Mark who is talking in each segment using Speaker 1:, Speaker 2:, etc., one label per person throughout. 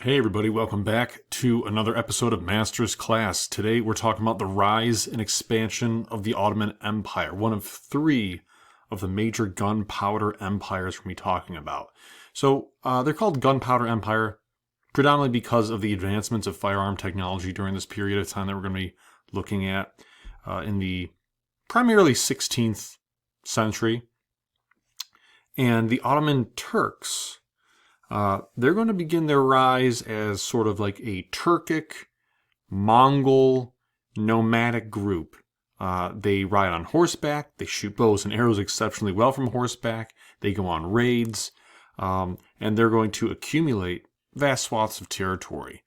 Speaker 1: Hey everybody, welcome back to another episode of Master's Class. Today we're talking about the rise and expansion of the Ottoman Empire, one of three of the major gunpowder empires we're going to be talking about. So they're called gunpowder empire predominantly because of the advancements of firearm technology during this period of time that we're going to be looking at in the primarily 16th century. And the Ottoman Turks, they're going to begin their rise as sort of like a Turkic, Mongol, nomadic group. They ride on horseback, they shoot bows and arrows exceptionally well from horseback, they go on raids, and they're going to accumulate vast swaths of territory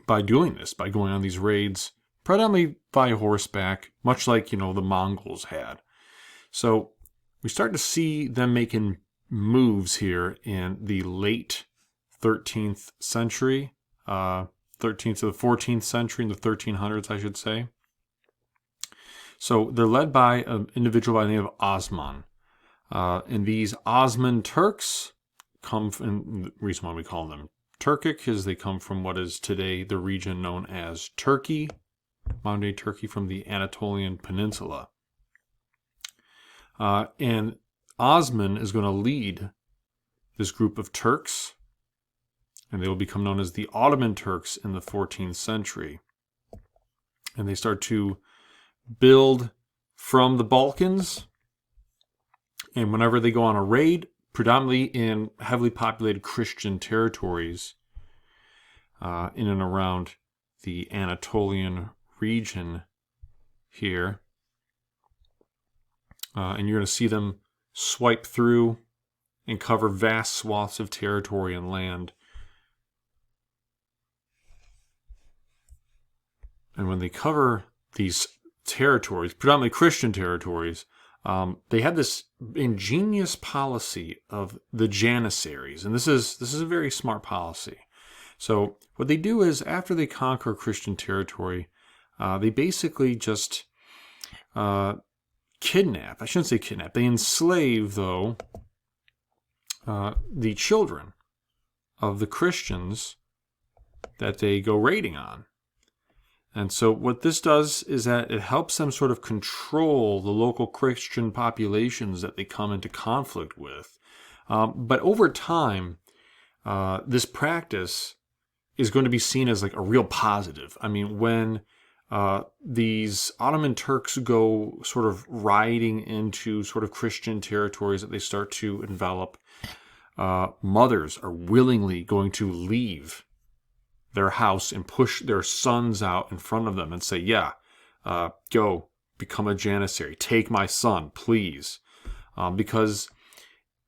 Speaker 1: by doing this, by going on these raids, predominantly via horseback, much like, the Mongols had. So we start to see them making moves here in the late 13th century, 13th to the 14th century, in the 1300s, I should say. So they're led by an individual by the name of Osman. And these Ottoman Turks come from, the reason why we call them Turkic is they come from what is today the region known as Turkey, modern-day Turkey, from the Anatolian Peninsula. And Osman is going to lead this group of Turks, and they will become known as the Ottoman Turks in the 14th century. And they start to build from the Balkans, and whenever they go on a raid, predominantly in heavily populated Christian territories in and around the Anatolian region here, and you're going to see them swipe through and cover vast swaths of territory and land. And when they cover these territories, predominantly Christian territories, they had this ingenious policy of the Janissaries, and this is a very smart policy. So what they do is, after they conquer Christian territory, they basically just kidnap. I shouldn't say kidnap. They enslave, though, the children of the Christians that they go raiding on. And so what this does is that it helps them sort of control the local Christian populations that they come into conflict with. But over time, this practice is going to be seen as like a real positive. I mean, when these Ottoman Turks go sort of riding into sort of Christian territories that they start to envelop, mothers are willingly going to leave their house and push their sons out in front of them and say, go become a Janissary. Take my son, please. Because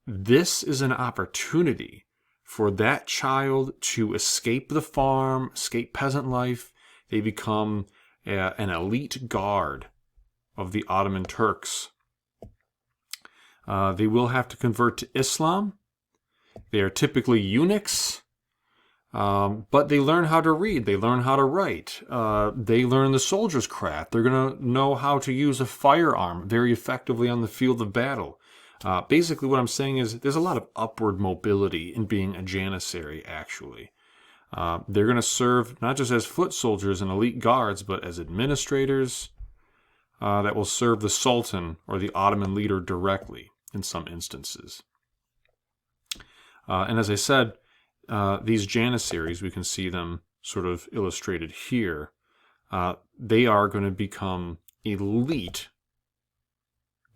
Speaker 1: this is an opportunity for that child to escape the farm, escape peasant life. They become an elite guard of the Ottoman Turks. They will have to convert to Islam. They are typically eunuchs, but they learn how to read. They learn how to write. They learn the soldier's craft. They're going to know how to use a firearm very effectively on the field of battle. Basically, what I'm saying is there's a lot of upward mobility in being a Janissary, actually. They're going to serve not just as foot soldiers and elite guards, but as administrators that will serve the Sultan or the Ottoman leader directly in some instances. And as I said, these Janissaries, we can see them sort of illustrated here. They are going to become elite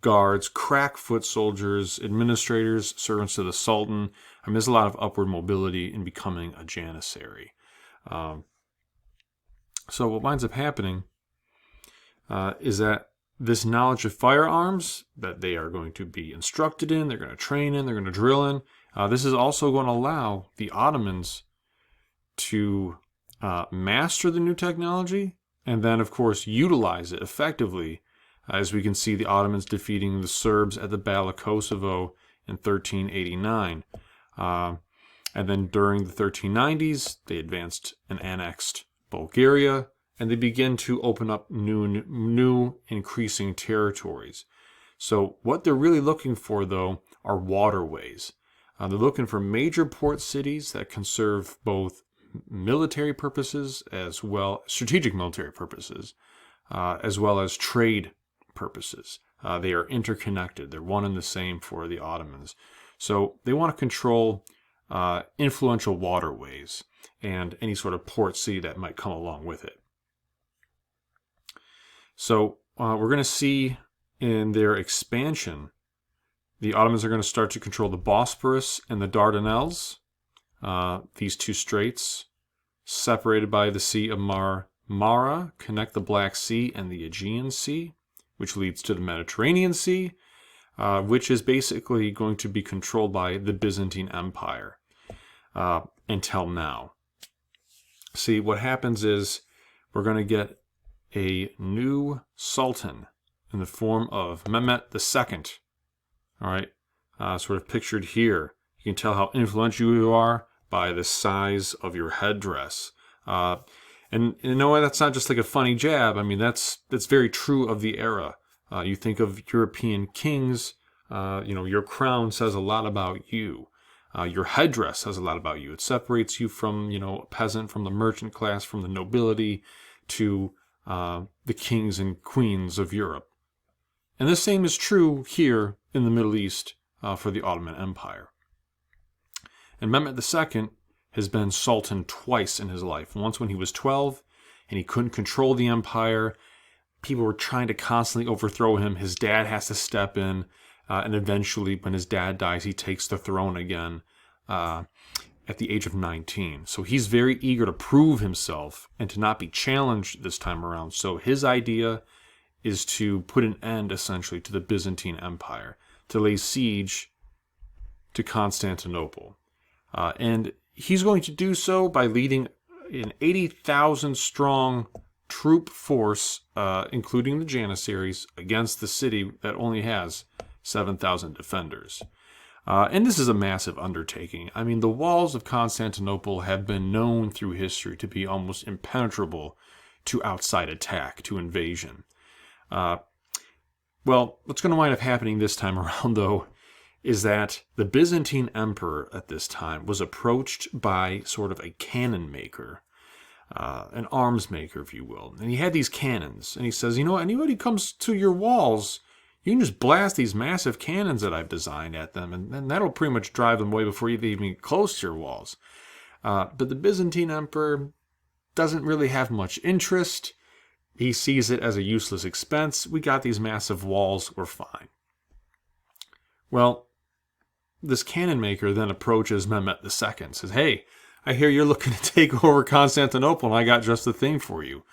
Speaker 1: guards, crack foot soldiers, administrators, servants to the Sultan. I mean, there's a lot of upward mobility in becoming a Janissary. So what winds up happening is that this knowledge of firearms that they are going to be instructed in, they're going to train in, they're going to drill in, this is also going to allow the Ottomans to master the new technology and then, of course, utilize it effectively. As we can see, the Ottomans defeating the Serbs at the Battle of Kosovo in 1389. And then during the 1390s, they advanced and annexed Bulgaria, and they begin to open up new increasing territories. So what they're really looking for, though, are waterways. They're looking for major port cities that can serve both military purposes as well, strategic military purposes, as well as trade purposes. They are interconnected. They're one and the same for the Ottomans. So they want to control influential waterways and any sort of port city that might come along with it. So we're going to see in their expansion, the Ottomans are going to start to control the Bosporus and the Dardanelles, these two straits, separated by the Sea of Mara, connect the Black Sea and the Aegean Sea, which leads to the Mediterranean Sea, which is basically going to be controlled by the Byzantine Empire until now. See, what happens is we're going to get a new sultan in the form of Mehmet II. All right, sort of pictured here. You can tell how influential you are by the size of your headdress. And you know what? That's not just like a funny jab. I mean, that's very true of the era. You think of European kings, your crown says a lot about you. Your headdress says a lot about you. It separates you from, a peasant, from the merchant class, from the nobility, to the kings and queens of Europe. And the same is true here in the Middle East for the Ottoman Empire. And Mehmet II has been sultan twice in his life. Once when he was 12 and he couldn't control the empire. People were trying to constantly overthrow him. His dad has to step in. And eventually, when his dad dies, he takes the throne again at the age of 19. So he's very eager to prove himself and to not be challenged this time around. So his idea is to put an end, essentially, to the Byzantine Empire, to lay siege to Constantinople. And he's going to do so by leading an 80,000 strong troop force, including the Janissaries, against the city that only has 7,000 defenders. And this is a massive undertaking. I mean, the walls of Constantinople have been known through history to be almost impenetrable to outside attack, to invasion. Well, what's going to wind up happening this time around, though, is that the Byzantine emperor at this time was approached by sort of a cannon maker, an arms maker, if you will. And he had these cannons, and he says, anybody comes to your walls, you can just blast these massive cannons that I've designed at them, and then that'll pretty much drive them away before you even get close to your walls. But the Byzantine emperor doesn't really have much interest. He sees it as a useless expense. We got these massive walls, we're fine. Well, this cannon maker then approaches Mehmet II, says, hey, I hear you're looking to take over Constantinople, and I got just the thing for you.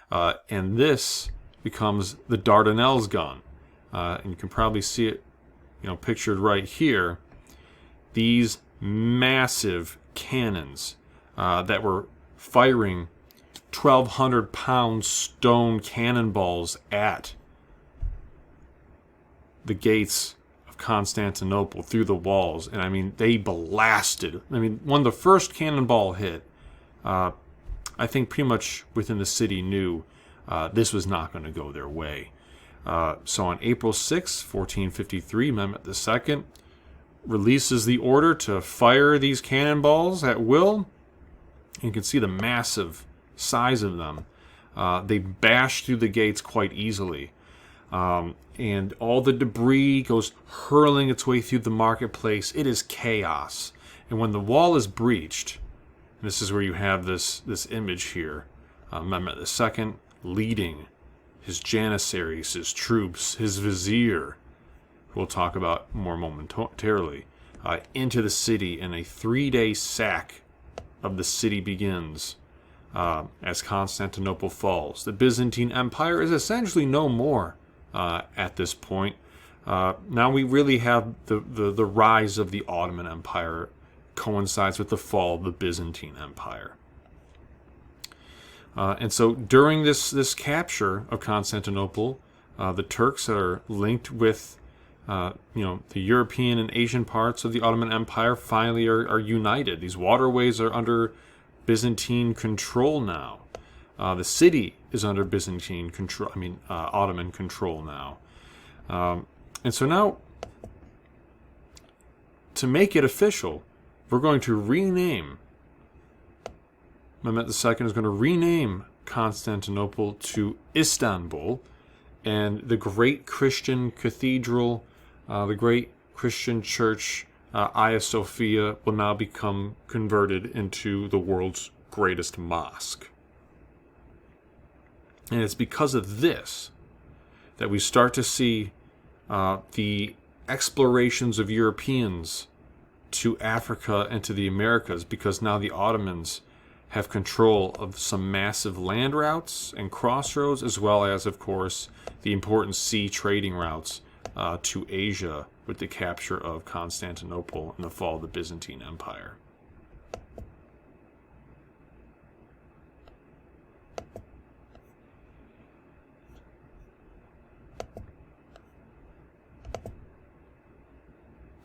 Speaker 1: And this becomes the Dardanelles gun. And you can probably see it, pictured right here. These massive cannons that were firing 1,200-pound stone cannonballs at the gates of Constantinople through the walls. And I mean, they blasted. I mean, when the first cannonball hit, I think pretty much within the city knew this was not going to go their way. So on April 6, 1453, Mehmet II releases the order to fire these cannonballs at will. You can see the massive size of them. They bash through the gates quite easily. And all the debris goes hurling its way through the marketplace. It is chaos. And when the wall is breached, and this is where you have this image here, Mehmet II leading his Janissaries, his troops, his vizier, who we'll talk about more momentarily, into the city, and a 3-day sack of the city begins as Constantinople falls. The Byzantine Empire is essentially no more at this point. Now we really have the rise of the Ottoman Empire coincides with the fall of the Byzantine Empire. And so during this capture of Constantinople, the Turks that are linked with the European and Asian parts of the Ottoman Empire finally are united. These waterways are under Byzantine control now. The city is under Byzantine control. Ottoman control now. And so now to make it official, we're going to rename, Mehmet II is going to rename Constantinople to Istanbul, and the great Christian cathedral, the great Christian church, Hagia Sophia, will now become converted into the world's greatest mosque. And it's because of this that we start to see the explorations of Europeans to Africa and to the Americas, because now the Ottomans have control of some massive land routes and crossroads, as well as, of course, the important sea trading routes to Asia with the capture of Constantinople and the fall of the Byzantine Empire.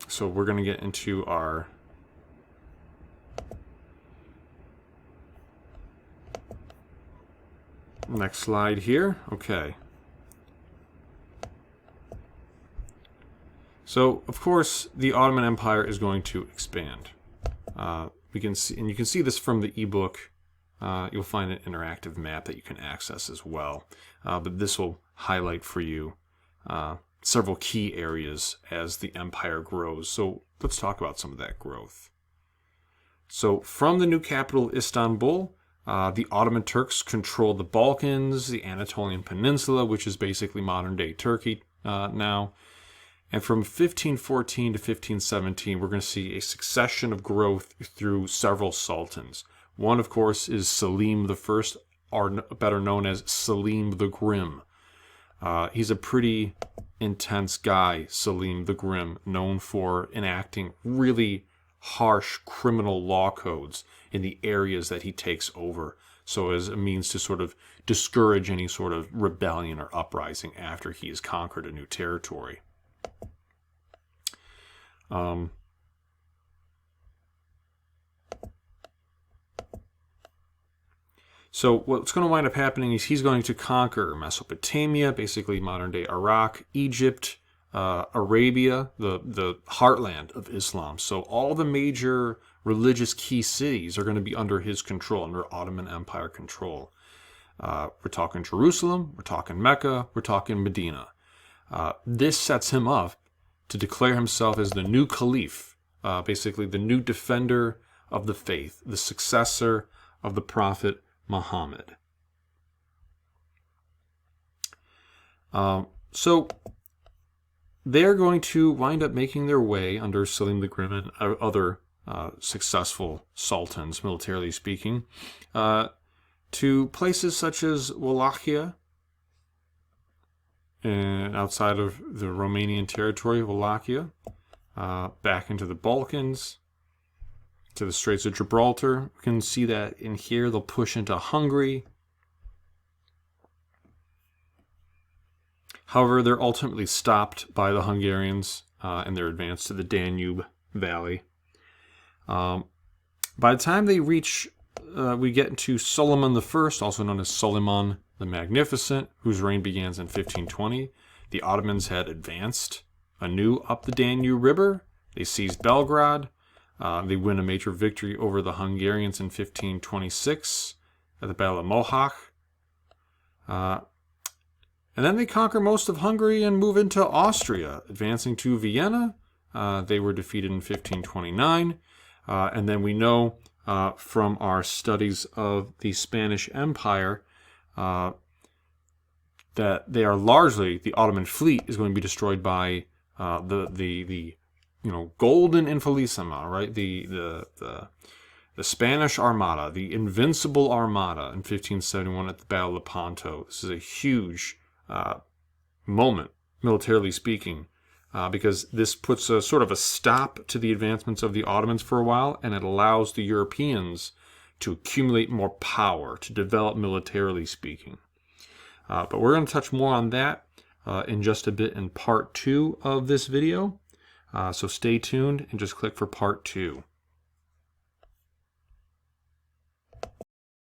Speaker 1: So we're going to get into our next slide here. Okay. So, of course, the Ottoman Empire is going to expand. We can see, and you can see this from the ebook. You'll find an interactive map that you can access as well. But this will highlight for you several key areas as the empire grows. So let's talk about some of that growth. So from the new capital, Istanbul, the Ottoman Turks controlled the Balkans, the Anatolian Peninsula, which is basically modern-day Turkey now. And from 1514 to 1517, we're going to see a succession of growth through several sultans. One, of course, is Selim I, or better known as Selim the Grim. He's a pretty intense guy, Selim the Grim, known for enacting really harsh criminal law codes in the areas that he takes over, so as a means to sort of discourage any sort of rebellion or uprising after he has conquered a new territory. So what's going to wind up happening is he's going to conquer Mesopotamia, basically modern-day Iraq, Egypt, Arabia, the heartland of Islam. So all the major religious key cities are going to be under his control, under Ottoman Empire control. We're talking Jerusalem, we're talking Mecca, we're talking Medina. This sets him up to declare himself as the new caliph, basically the new defender of the faith, the successor of the prophet Muhammad. So they're going to wind up making their way under Selim the Grim and other successful sultans, militarily speaking, to places such as Wallachia, and outside of the Romanian territory, Wallachia, back into the Balkans, to the Straits of Gibraltar. You can see that in here. They'll push into Hungary. However, they're ultimately stopped by the Hungarians in their advance to the Danube Valley. By the time they reach, we get into Suleiman I, also known as Suleiman the Magnificent, whose reign begins in 1520. The Ottomans had advanced anew up the Danube River. They seized Belgrade. They win a major victory over the Hungarians in 1526 at the Battle of Mohacs. And then they conquer most of Hungary and move into Austria, advancing to Vienna. They were defeated in 1529. And then we know from our studies of the Spanish Empire that they are largely, the Ottoman fleet is going to be destroyed by the Golden Infalissima, right? The Spanish Armada, the Invincible Armada in 1571 at the Battle of Lepanto. This is a huge moment, militarily speaking, because this puts a sort of a stop to the advancements of the Ottomans for a while, and it allows the Europeans to accumulate more power, to develop militarily speaking. But we're going to touch more on that in just a bit in part 2 of this video. So stay tuned and just click for part 2.